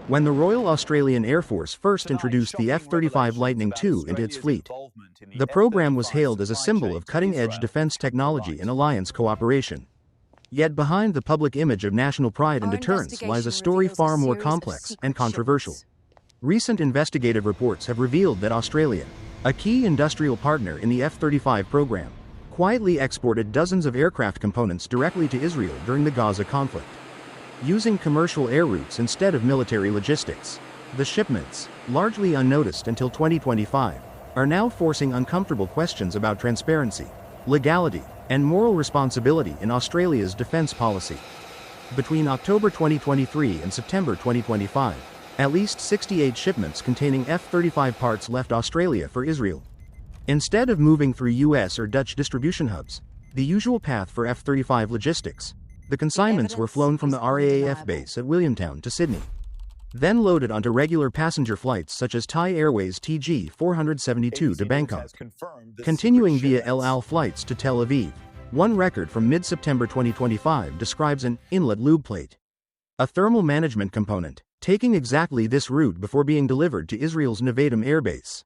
when the Royal Australian Air Force first introduced the F-35 Lightning II into its fleet. The program was hailed as a symbol of cutting-edge defense technology and alliance cooperation. Yet behind the public image of national pride and deterrence lies a story far more complex and controversial. Recent investigative reports have revealed that Australia, a key industrial partner in the F-35 program, quietly exported dozens of aircraft components directly to Israel during the Gaza conflict. Using commercial air routes instead of military logistics, the shipments, largely unnoticed until 2025, are now forcing uncomfortable questions about transparency, legality, and moral responsibility in Australia's defense policy. Between October 2023 and September 2025, at least 68 shipments containing F-35 parts left Australia for Israel. Instead of moving through US or Dutch distribution hubs, the usual path for F-35 logistics, the consignments were flown from the RAAF base at Williamtown to Sydney, then loaded onto regular passenger flights such as Thai Airways TG472 to Bangkok, continuing via El Al flights to Tel Aviv. One record from mid-September 2025 describes an inlet lube plate, a thermal management component, taking exactly this route before being delivered to Israel's Nevatim airbase,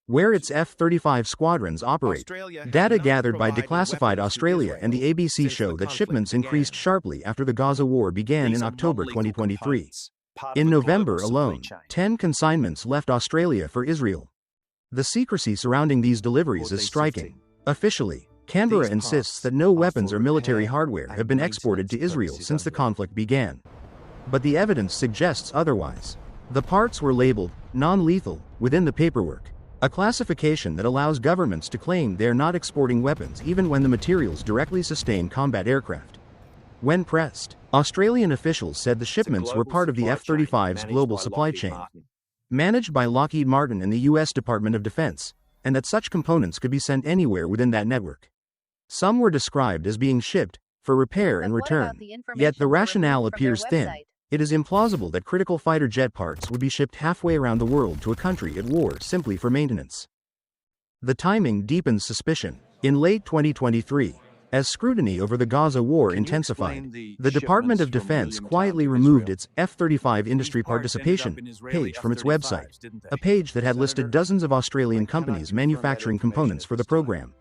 where its F-35 squadrons operate. Data gathered by Declassified Australia and the ABC show that shipments increased sharply after the Gaza war began in October 2023. In November alone, 10 consignments left Australia for Israel. The secrecy surrounding these deliveries is striking. Officially, Canberra insists that no weapons or military hardware have been exported to Israel since the conflict began. But the evidence suggests otherwise. The parts were labeled non-lethal within the paperwork, a classification that allows governments to claim they are not exporting weapons even when the materials directly sustain combat aircraft. When pressed, Australian officials said the shipments were part of the F-35's global supply chain, managed by Lockheed Martin and the U.S. Department of Defense, and that such components could be sent anywhere within that network. Some were described as being shipped for repair and return, yet the rationale appears thin. It is implausible that critical fighter jet parts would be shipped halfway around the world to a country at war simply for maintenance. The timing deepens suspicion. In late 2023, as scrutiny over the Gaza war intensified, the Department of Defense quietly removed its F-35 industry participation page from its website, a page that had listed dozens of Australian companies manufacturing components for the program.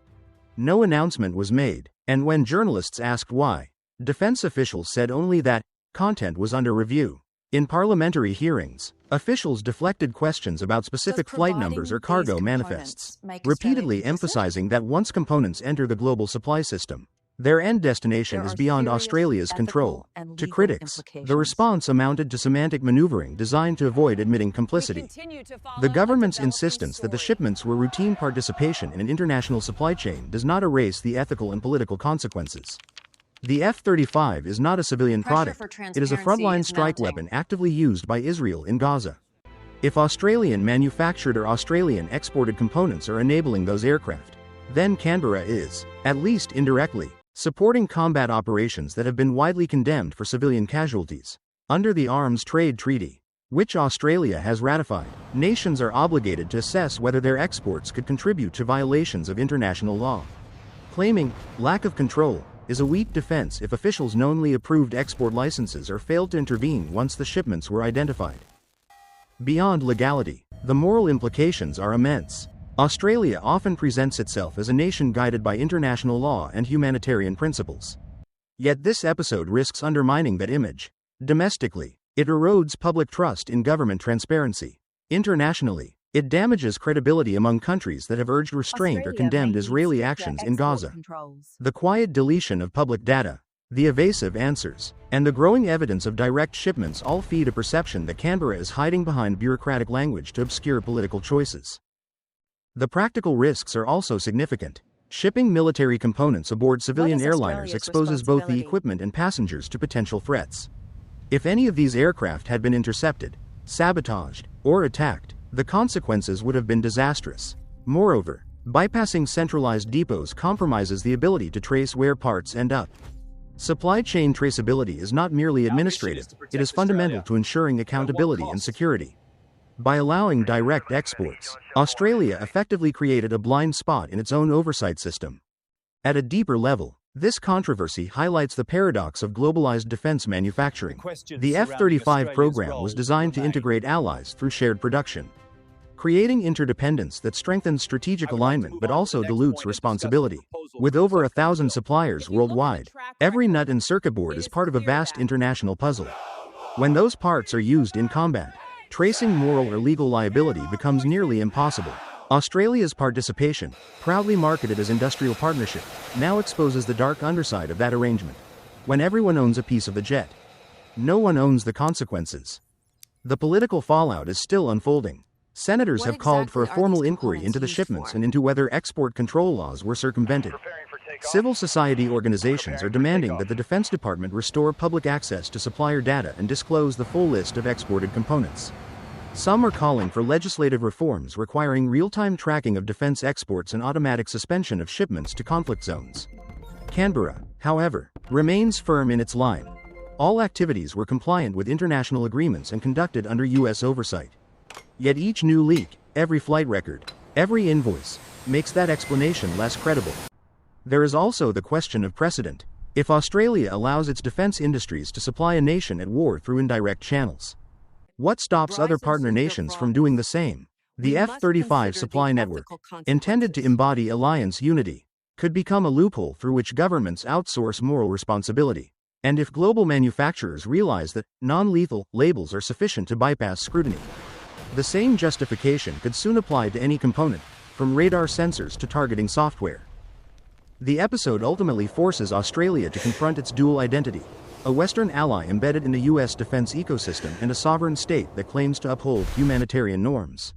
No announcement was made, and when journalists asked why, defense officials said only that content was under review. In parliamentary hearings, officials deflected questions about specific flight numbers or cargo manifests, repeatedly emphasizing that once components enter the global supply system, their end destination is beyond Australia's control. To critics, the response amounted to semantic maneuvering designed to avoid admitting complicity. The government's insistence that the shipments were routine participation in an international supply chain does not erase the ethical and political consequences. The F-35 is not a civilian product, it is a frontline strike weapon actively used by Israel in Gaza. If Australian manufactured or Australian exported components are enabling those aircraft, then Canberra is, at least indirectly, supporting combat operations that have been widely condemned for civilian casualties. Under the Arms Trade Treaty, which Australia has ratified, nations are obligated to assess whether their exports could contribute to violations of international law. Claiming lack of control is a weak defense if officials knowingly approved export licenses or failed to intervene once the shipments were identified. Beyond legality, the moral implications are immense. Australia often presents itself as a nation guided by international law and humanitarian principles. Yet this episode risks undermining that image. Domestically, it erodes public trust in government transparency. Internationally, it damages credibility among countries that have urged restraint or condemned Israeli actions in Gaza. The quiet deletion of public data, the evasive answers, and the growing evidence of direct shipments all feed a perception that Canberra is hiding behind bureaucratic language to obscure political choices. The practical risks are also significant. Shipping military components aboard civilian airliners exposes both the equipment and passengers to potential threats. If any of these aircraft had been intercepted, sabotaged, or attacked, the consequences would have been disastrous. Moreover, bypassing centralized depots compromises the ability to trace where parts end up. Supply chain traceability is not merely administrative, it is fundamental to ensuring accountability and security. By allowing direct exports, Australia effectively created a blind spot in its own oversight system. At a deeper level, This controversy highlights the paradox of globalized defense manufacturing. The F-35 program was designed to integrate allies through shared production, creating interdependence that strengthens strategic alignment but also dilutes responsibility. With over 1,000 suppliers worldwide, every nut and circuit board is part of a vast international puzzle. When those parts are used in combat, tracing moral or legal liability becomes nearly impossible. Australia's participation, proudly marketed as industrial partnership, now exposes the dark underside of that arrangement. When everyone owns a piece of the jet, no one owns the consequences. The political fallout is still unfolding. Senators have called for a formal inquiry into the shipments and into whether export control laws were circumvented. Civil society organizations are demanding that the Defense Department restore public access to supplier data and disclose the full list of exported components. Some are calling for legislative reforms requiring real-time tracking of defense exports and automatic suspension of shipments to conflict zones. Canberra, however, remains firm in its line. All activities were compliant with international agreements and conducted under U.S. oversight. Yet each new leak, every flight record, every invoice, makes that explanation less credible. There is also the question of precedent. If Australia allows its defense industries to supply a nation at war through indirect channels, what stops other partner nations from doing the same? The F-35 supply network, intended to embody alliance unity, could become a loophole through which governments outsource moral responsibility. And if global manufacturers realize that non-lethal labels are sufficient to bypass scrutiny, the same justification could soon apply to any component, from radar sensors to targeting software. The episode ultimately forces Australia to confront its dual identity: a Western ally embedded in the U.S. defense ecosystem and a sovereign state that claims to uphold humanitarian norms.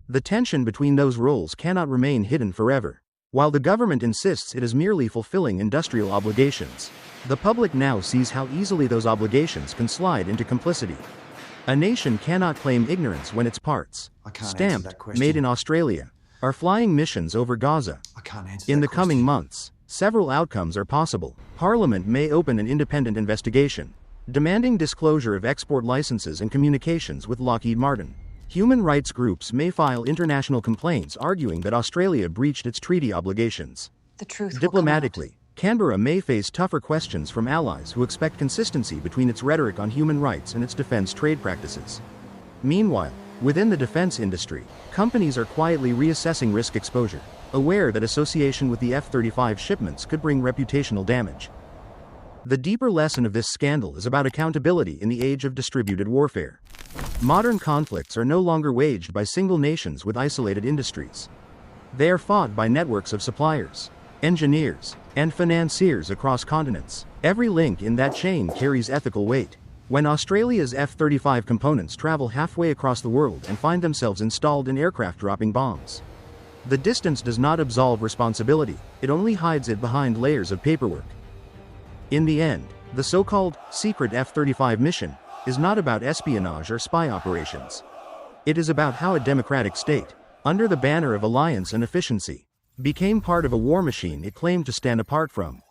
The tension between those roles cannot remain hidden forever. While the government insists it is merely fulfilling industrial obligations, the public now sees how easily those obligations can slide into complicity. A nation cannot claim ignorance when its parts, stamped, made in Australia, are flying missions over Gaza. In the coming months, several outcomes are possible. Parliament may open an independent investigation, demanding disclosure of export licenses and communications with Lockheed Martin. Human rights groups may file international complaints arguing that Australia breached its treaty obligations. Diplomatically, Canberra may face tougher questions from allies who expect consistency between its rhetoric on human rights and its defense trade practices. Meanwhile, within the defense industry, companies are quietly reassessing risk exposure, aware that association with the F-35 shipments could bring reputational damage. The deeper lesson of this scandal is about accountability in the age of distributed warfare. Modern conflicts are no longer waged by single nations with isolated industries. They are fought by networks of suppliers, engineers, and financiers across continents. Every link in that chain carries ethical weight. When Australia's F-35 components travel halfway across the world and find themselves installed in aircraft dropping bombs, the distance does not absolve responsibility, it only hides it behind layers of paperwork. In the end, the so-called secret F-35 mission is not about espionage or spy operations. It is about how a democratic state, under the banner of alliance and efficiency, became part of a war machine it claimed to stand apart from.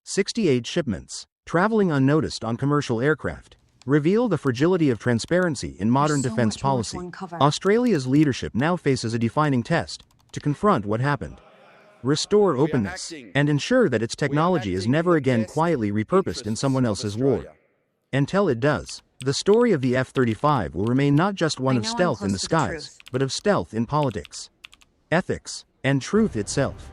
68 shipments, traveling unnoticed on commercial aircraft, reveal the fragility of transparency in modern defense policy. Australia's leadership now faces a defining test: to confront what happened, restore openness, and ensure that its technology is never again quietly repurposed in someone else's war. Until it does, the story of the F-35 will remain not just one of stealth in the skies, but of stealth in politics, ethics, and truth itself.